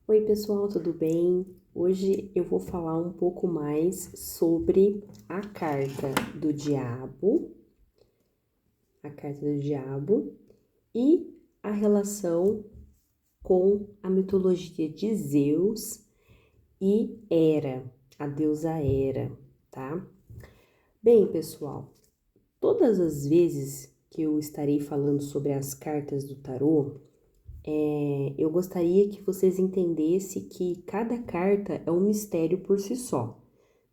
Oi, pessoal, tudo bem? Hoje eu vou falar um pouco mais sobre a carta do diabo e a relação com a mitologia de Zeus e Hera, a deusa Hera, tá? Bem, pessoal, todas as vezes que eu estarei falando sobre as cartas do tarô, eu gostaria que vocês entendessem que cada carta é um mistério por si só,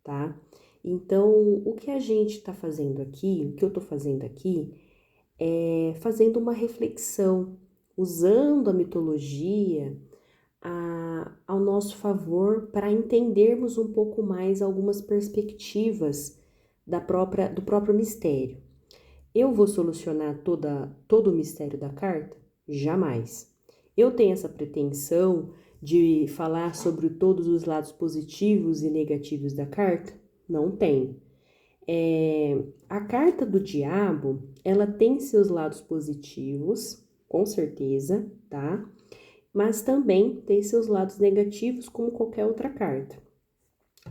tá? Então, o que a gente está fazendo aqui, o que eu estou fazendo aqui, é fazendo uma reflexão, usando a mitologia ao nosso favor para entendermos um pouco mais algumas perspectivas do próprio mistério. Eu vou solucionar todo o mistério da carta? Jamais. Eu tenho essa pretensão de falar sobre todos os lados positivos e negativos da carta? Não tenho. A carta do diabo, ela tem seus lados positivos, com certeza, tá? Mas também tem seus lados negativos, como qualquer outra carta.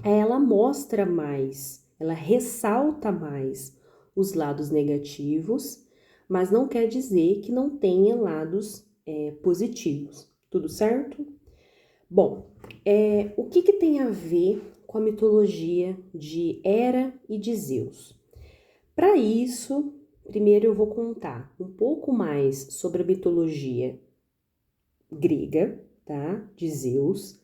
Ela mostra mais, ela ressalta mais os lados negativos, mas não quer dizer que não tenha lados positivos. Tudo certo? Bom, o que tem a ver com a mitologia de Hera e de Zeus? Para isso, primeiro eu vou contar um pouco mais sobre a mitologia grega, tá? De Zeus.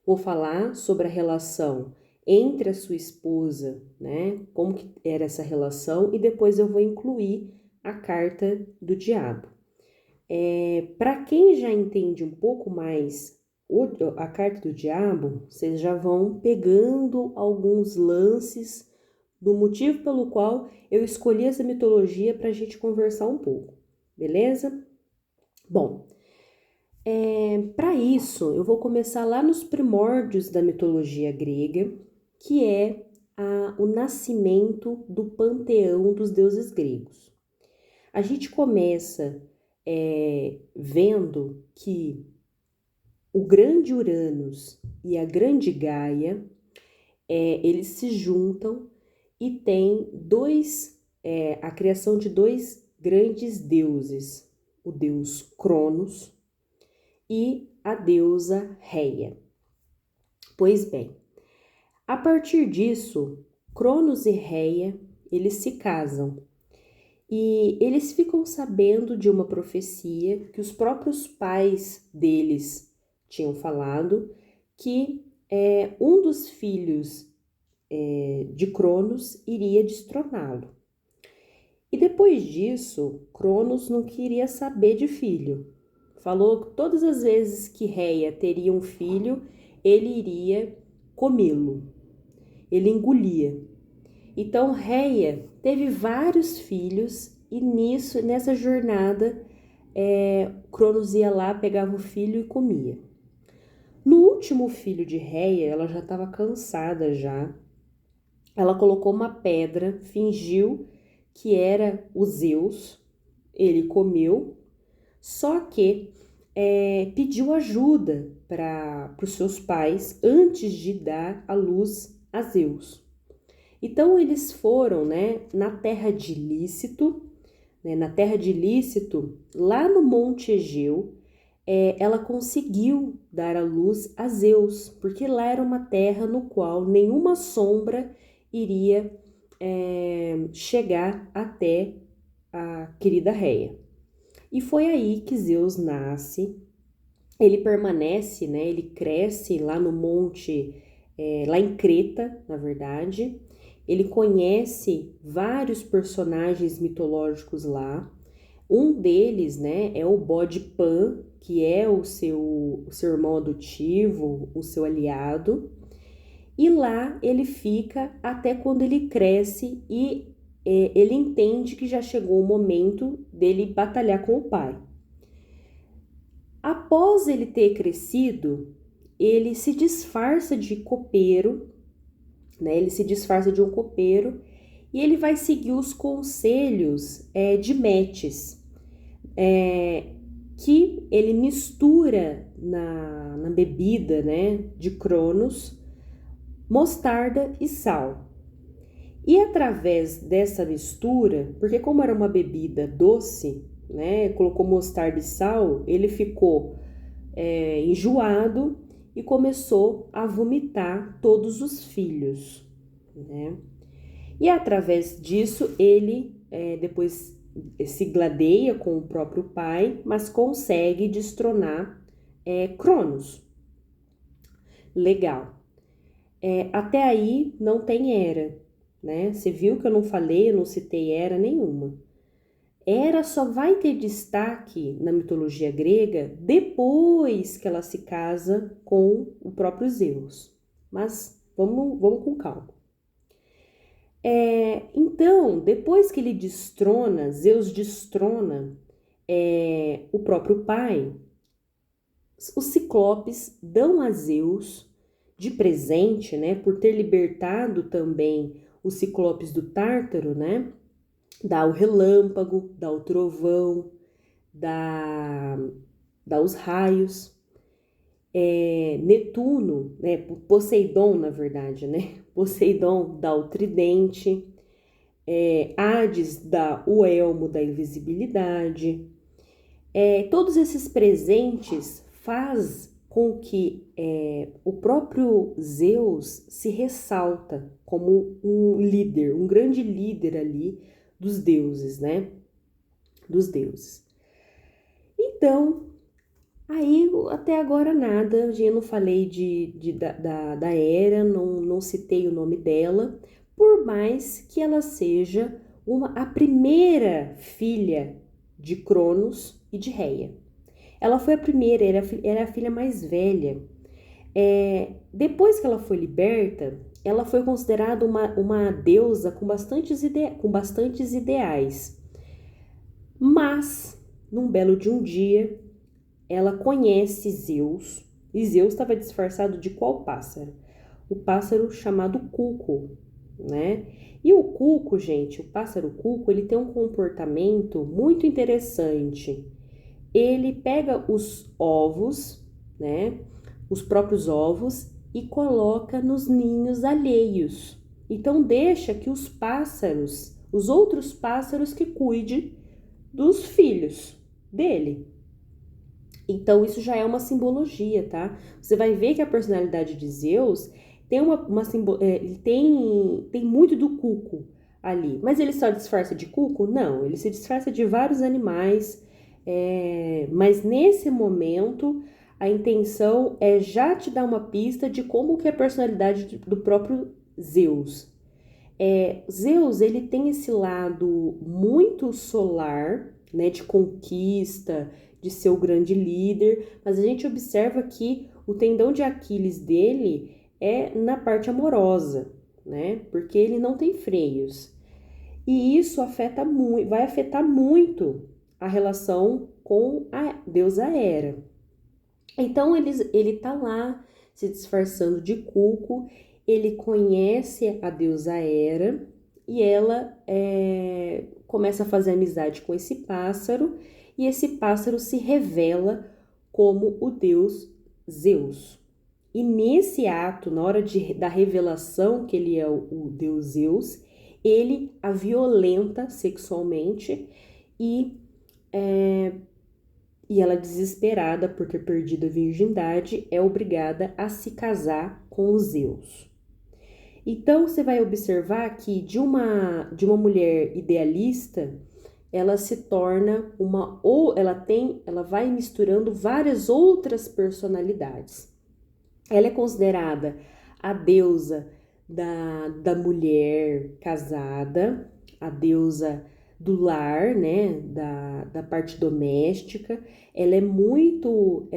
Vou falar sobre a relação entre a sua esposa, né? Como que era essa relação, e depois eu vou incluir a carta do diabo. Para quem já entende um pouco mais a carta do diabo, vocês já vão pegando alguns lances do motivo pelo qual eu escolhi essa mitologia para a gente conversar um pouco, beleza? Bom, para isso eu vou começar lá nos primórdios da mitologia grega, que é o nascimento do panteão dos deuses gregos. A gente começa vendo que o grande Uranus e a grande Gaia, eles se juntam e tem a criação de dois grandes deuses, o deus Cronos e a deusa Reia. Pois bem, a partir disso, Cronos e Reia, eles se casam e eles ficam sabendo de uma profecia que os próprios pais deles tinham falado, que um dos filhos de Cronos iria destroná-lo. E depois disso, Cronos não queria saber de filho. Falou que todas as vezes que Reia teria um filho, ele iria comê-lo, ele engolia. Então Reia teve vários filhos e nessa jornada, Cronos ia lá, pegava o filho e comia. No último filho de Reia, ela já estava cansada já. Ela colocou uma pedra, fingiu que era o Zeus, ele comeu, só que pediu ajuda para os seus pais antes de dar a luz a Zeus. Então eles foram, né, na terra de Lícito, lá no Monte Egeu, ela conseguiu dar a luz a Zeus, porque lá era uma terra no qual nenhuma sombra iria chegar até a querida Reia. E foi aí que Zeus nasce. Ele permanece, né? Ele cresce lá no monte, lá em Creta, na verdade. Ele conhece vários personagens mitológicos lá. Um deles, né, é o bode Pan, que é o seu irmão adotivo, o seu aliado. E lá ele fica até quando ele cresce e ele entende que já chegou o momento dele batalhar com o pai. Após ele ter crescido, ele se disfarça de copeiro, né? Ele se disfarça de um copeiro e ele vai seguir os conselhos de Metis, que ele mistura na bebida, né, de Cronos, mostarda e sal. E através dessa mistura, porque como era uma bebida doce, né, colocou mostarda e sal, ele ficou enjoado e começou a vomitar todos os filhos, né? E através disso ele depois se gladeia com o próprio pai, mas consegue destronar Cronos. Legal. Até aí não tem Hera, né? Você viu que eu não falei, eu não citei Hera nenhuma. Hera só vai ter destaque na mitologia grega depois que ela se casa com o próprio Zeus. Mas vamos com calma. Então, depois que ele destrona, Zeus destrona o próprio pai, os ciclopes dão a Zeus de presente, né, por ter libertado também os ciclopes do Tártaro, né, dá o relâmpago, dá o trovão, dá os raios. Netuno, né, Poseidon, na verdade, né, Poseidon dá o tridente, Hades dá o elmo da invisibilidade. Todos esses presentes faz com que o próprio Zeus se ressalta como um líder, um grande líder ali dos deuses, né? Dos deuses. Então, aí até agora nada, eu não falei da Hera, não citei o nome dela, por mais que ela seja a primeira filha de Cronos e de Reia. Ela foi a primeira, era a filha mais velha. Depois que ela foi liberta, ela foi considerada uma deusa com bastantes ideais. Mas, num belo de um dia, ela conhece Zeus, e Zeus estava disfarçado de qual pássaro? O pássaro chamado cuco, né? E o cuco, gente, o pássaro cuco, ele tem um comportamento muito interessante. Ele pega os ovos, né? Os próprios ovos e coloca nos ninhos alheios. Então deixa que os pássaros, os outros pássaros que cuidem dos filhos dele. Então isso já é uma simbologia, tá? Você vai ver que a personalidade de Zeus tem tem muito do cuco ali. Mas ele só disfarça de cuco? Não, ele se disfarça de vários animais. Mas nesse momento a intenção é já te dar uma pista de como que é a personalidade do próprio Zeus. Zeus, ele tem esse lado muito solar, né, de conquista, de ser o grande líder, mas a gente observa que o tendão de Aquiles dele é na parte amorosa, né, porque ele não tem freios. E isso vai afetar muito a relação com a deusa Hera. Então ele tá lá se disfarçando de cuco, ele conhece a deusa Hera e ela começa a fazer amizade com esse pássaro e esse pássaro se revela como o deus Zeus. E nesse ato, na hora da revelação que ele é o deus Zeus, ele a violenta sexualmente e ela, desesperada por ter perdido a virgindade, é obrigada a se casar com Zeus. Então você vai observar que de uma mulher idealista, ela se torna ela vai misturando várias outras personalidades. Ela é considerada a deusa da mulher casada, a deusa do lar, né, da parte doméstica. Ela é muito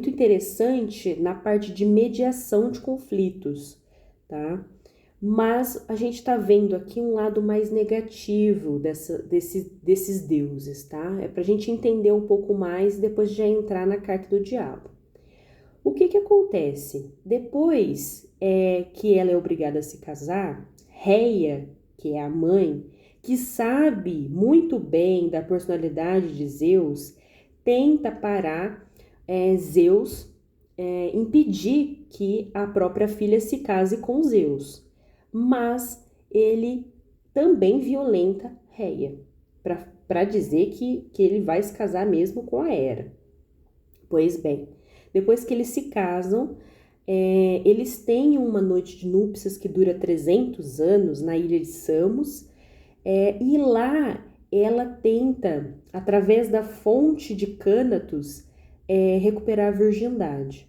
interessante na parte de mediação de conflitos, tá? Mas a gente tá vendo aqui um lado mais negativo desses deuses, tá? É pra gente entender um pouco mais e depois já entrar na carta do diabo. O que acontece? Depois que ela é obrigada a se casar, Reia, que é a mãe, que sabe muito bem da personalidade de Zeus, tenta parar Zeus impedir que a própria filha se case com Zeus, mas ele também violenta Reia, para dizer que ele vai se casar mesmo com a Hera. Pois bem, depois que eles se casam, eles têm uma noite de núpcias que dura 300 anos na ilha de Samos, e lá ela tenta, através da fonte de Cânatos, recuperar a virgindade.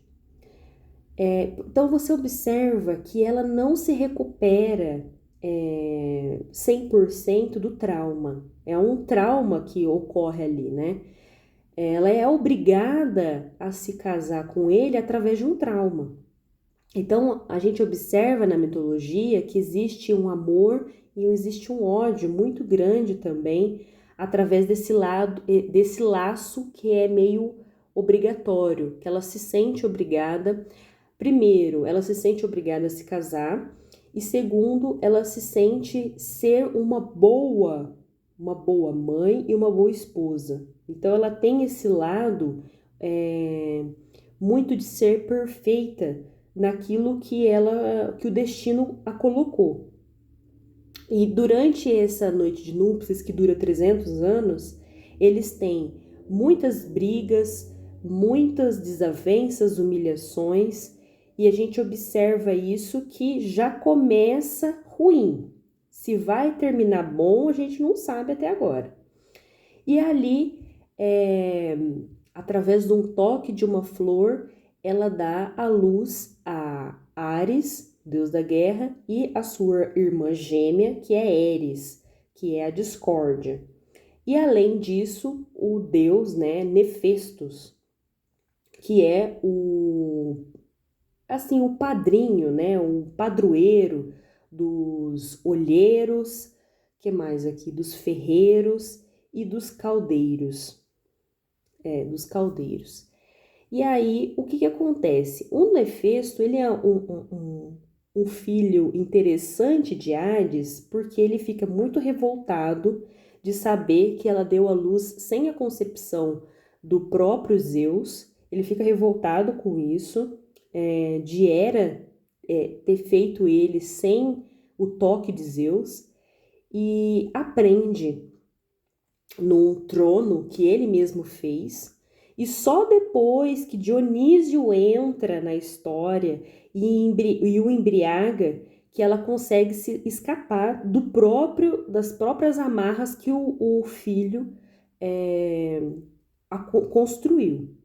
Então você observa que ela não se recupera 100% do trauma. É um trauma que ocorre ali, né? Ela é obrigada a se casar com ele através de um trauma. Então, a gente observa na mitologia que existe um amor e existe um ódio muito grande também através desse laço que é meio obrigatório, que ela se sente obrigada. Primeiro, ela se sente obrigada a se casar e segundo, ela se sente ser uma boa mãe e uma boa esposa. Então, ela tem esse lado muito de ser perfeita naquilo que o destino a colocou. E durante essa noite de núpcias, que dura 300 anos, eles têm muitas brigas, muitas desavenças, humilhações, e a gente observa isso que já começa ruim. Se vai terminar bom, a gente não sabe até agora. E ali, através de um toque de uma flor, ela dá à luz a Ares, deus da guerra, e a sua irmã gêmea, que é Eris, que é a discórdia. E além disso, o deus, né, Nefestos, que é o padrinho, né, o padroeiro dos olheiros, que mais aqui? Dos ferreiros e dos caldeiros. Dos caldeiros. E aí, o que acontece? O Nefesto, ele é um filho interessante de Hades, porque ele fica muito revoltado de saber que ela deu à luz sem a concepção do próprio Zeus. Ele fica revoltado com isso, de Hera ter feito ele sem o toque de Zeus, e aprende num trono que ele mesmo fez. E só depois que Dionísio entra na história e o embriaga, que ela consegue se escapar das próprias amarras que o filho construiu.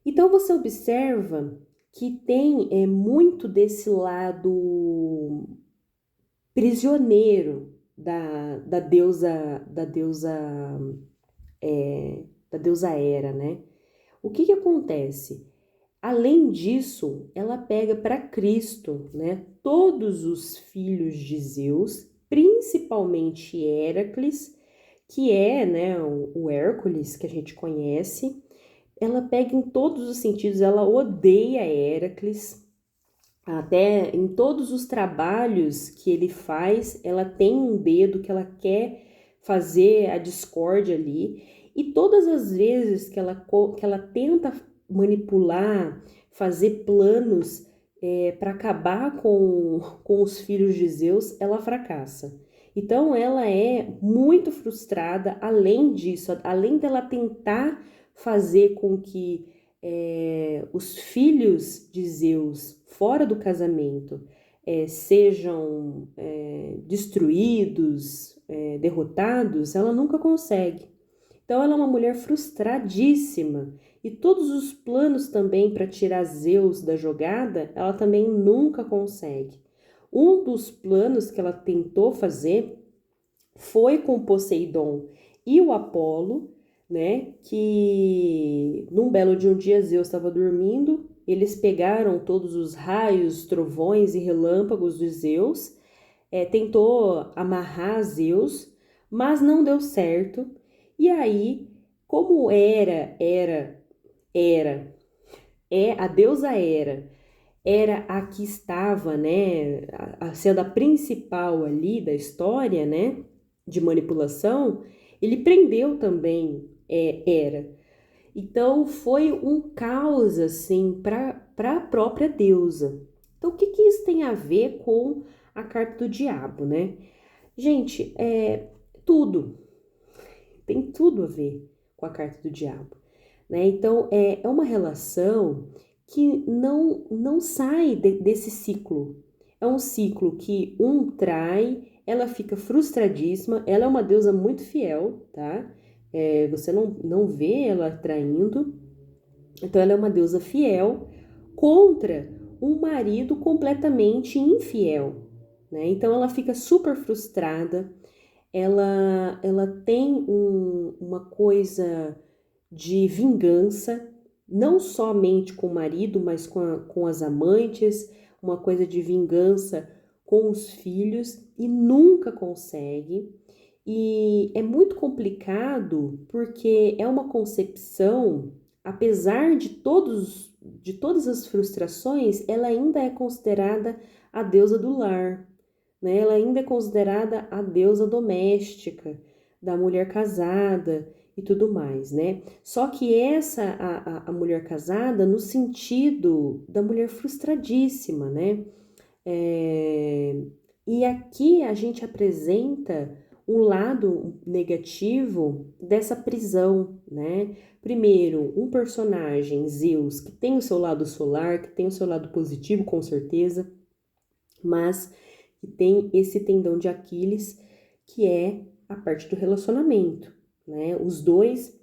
Então você observa que tem muito desse lado prisioneiro da deusa Hera, né? O que acontece? Além disso, ela pega para Cristo, né, todos os filhos de Zeus, principalmente Héracles, que é, né, o Hércules que a gente conhece. Ela pega em todos os sentidos, ela odeia Héracles. Até em todos os trabalhos que ele faz, ela tem um dedo que ela quer fazer a discórdia ali. E todas as vezes que ela tenta manipular, fazer planos para acabar com os filhos de Zeus, ela fracassa. Então ela é muito frustrada. Além disso, além dela tentar fazer com que os filhos de Zeus fora do casamento sejam destruídos, derrotados, ela nunca consegue. Então ela é uma mulher frustradíssima, e todos os planos também para tirar Zeus da jogada, ela também nunca consegue. Um dos planos que ela tentou fazer foi com Poseidon e o Apolo, né, que num belo de um dia Zeus estava dormindo, eles pegaram todos os raios, trovões e relâmpagos de Zeus, tentou amarrar Zeus, mas não deu certo. E aí, como a deusa era a que estava, né, sendo a principal ali da história, né, de manipulação, ele prendeu também Hera. Então, foi um caos, assim, para a própria deusa. Então, o que que isso tem a ver com a carta do diabo, né? Gente, tudo, tem tudo a ver com a carta do diabo, né? Então, é uma relação que não sai desse ciclo. É um ciclo que um trai, ela fica frustradíssima, ela é uma deusa muito fiel, tá? Você não vê ela traindo, então ela é uma deusa fiel contra um marido completamente infiel, né? Então ela fica super frustrada, ela tem uma coisa de vingança, não somente com o marido, mas com as amantes, uma coisa de vingança com os filhos e nunca consegue. E é muito complicado porque é uma concepção, apesar de todas as frustrações, ela ainda é considerada a deusa do lar, né? Ela ainda é considerada a deusa doméstica, da mulher casada e tudo mais, né? Só que a mulher casada no sentido da mulher frustradíssima, né? É, e aqui a gente apresenta um lado negativo dessa prisão, né? Primeiro, um personagem, Zeus, que tem o seu lado solar, que tem o seu lado positivo, com certeza, mas que tem esse tendão de Aquiles, que é a parte do relacionamento, né? Os dois,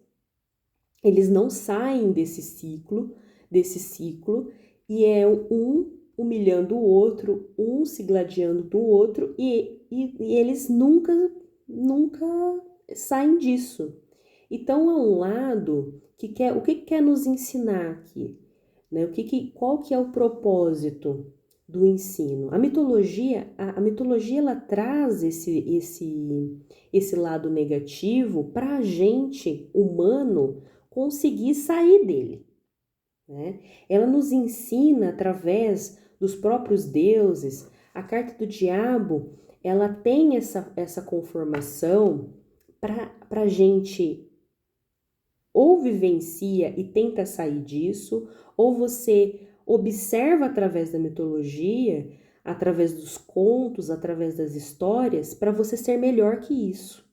eles não saem desse ciclo, e é um humilhando o outro, um se gladiando do outro, e eles nunca saem disso. Então, é um lado o que quer nos ensinar aqui, né? Qual que é o propósito do ensino? A mitologia ela traz esse lado negativo para a gente, humano, conseguir sair dele, né? Ela nos ensina através dos próprios deuses. A carta do diabo, ela tem essa conformação para a gente ou vivencia e tenta sair disso, ou você observa através da mitologia, através dos contos, através das histórias, para você ser melhor que isso,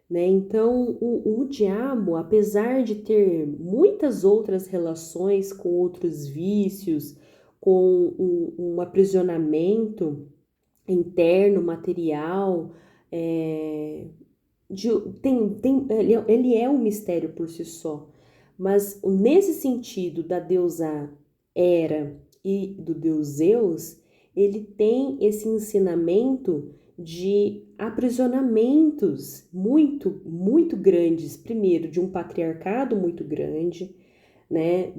né? Então, o diabo, apesar de ter muitas outras relações com outros vícios, com um aprisionamento interno, material, é, ele é um mistério por si só, mas nesse sentido da deusa Hera e do deus Zeus, ele tem esse ensinamento de aprisionamentos muito grandes, primeiro de um patriarcado muito grande, né,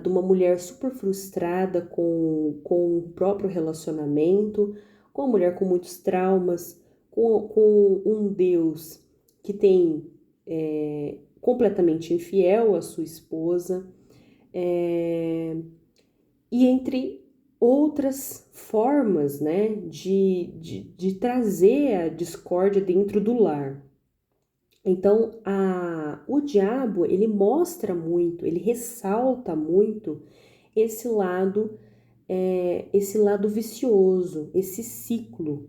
de uma mulher super frustrada com o próprio relacionamento, com uma mulher com muitos traumas, com um Deus que tem completamente infiel à sua esposa, e entre outras formas, né, de trazer a discórdia dentro do lar. Então, o diabo, ele mostra muito, ele ressalta muito esse lado vicioso, esse ciclo,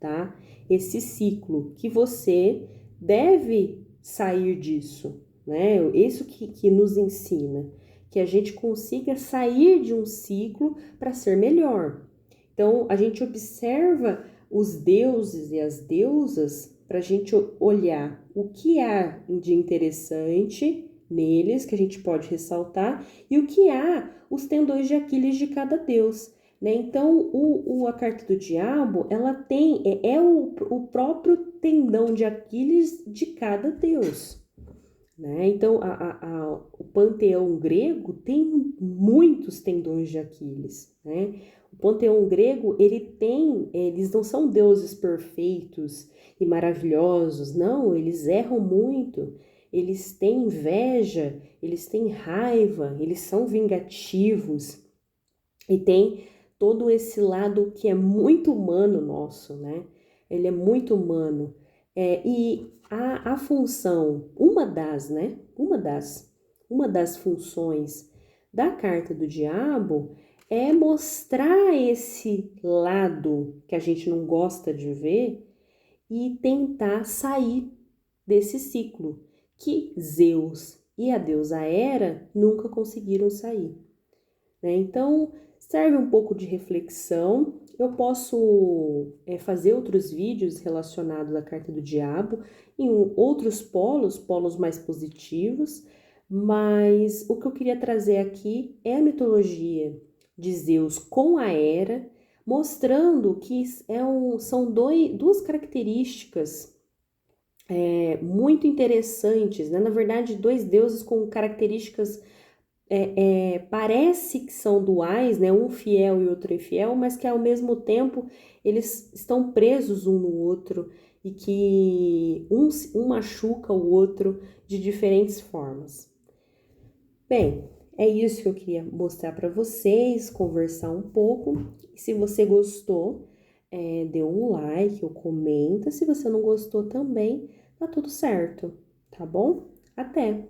tá? Esse ciclo que você deve sair disso, né? Isso que nos ensina, que a gente consiga sair de um ciclo para ser melhor. Então, a gente observa os deuses e as deusas para a gente olhar o que há de interessante neles, que a gente pode ressaltar, e o que há os tendões de Aquiles de cada deus, né? Então, a carta do diabo, ela tem, o próprio tendão de Aquiles de cada deus, né? Então, o panteão grego tem muitos tendões de Aquiles, né? O panteão grego, eles não são deuses perfeitos e maravilhosos, não, eles erram muito, eles têm inveja, eles têm raiva, eles são vingativos, e tem todo esse lado que é muito humano nosso, né? Ele é muito humano. E a função, uma das uma das funções da carta do diabo é mostrar esse lado que a gente não gosta de ver e tentar sair desse ciclo que Zeus e a deusa Hera nunca conseguiram sair, né? Então, serve um pouco de reflexão. Eu posso fazer outros vídeos relacionados à carta do diabo em outros polos mais positivos, mas o que eu queria trazer aqui é a mitologia de Zeus com a Hera, mostrando que são duas características muito interessantes, né? Na verdade, dois deuses com características parece que são duais, né? Um fiel e outro infiel, mas que ao mesmo tempo eles estão presos um no outro e que um machuca o outro de diferentes formas. Bem, é isso que eu queria mostrar para vocês, conversar um pouco. E se você gostou, dê um like ou comenta. Se você não gostou também, tá tudo certo, tá bom? Até!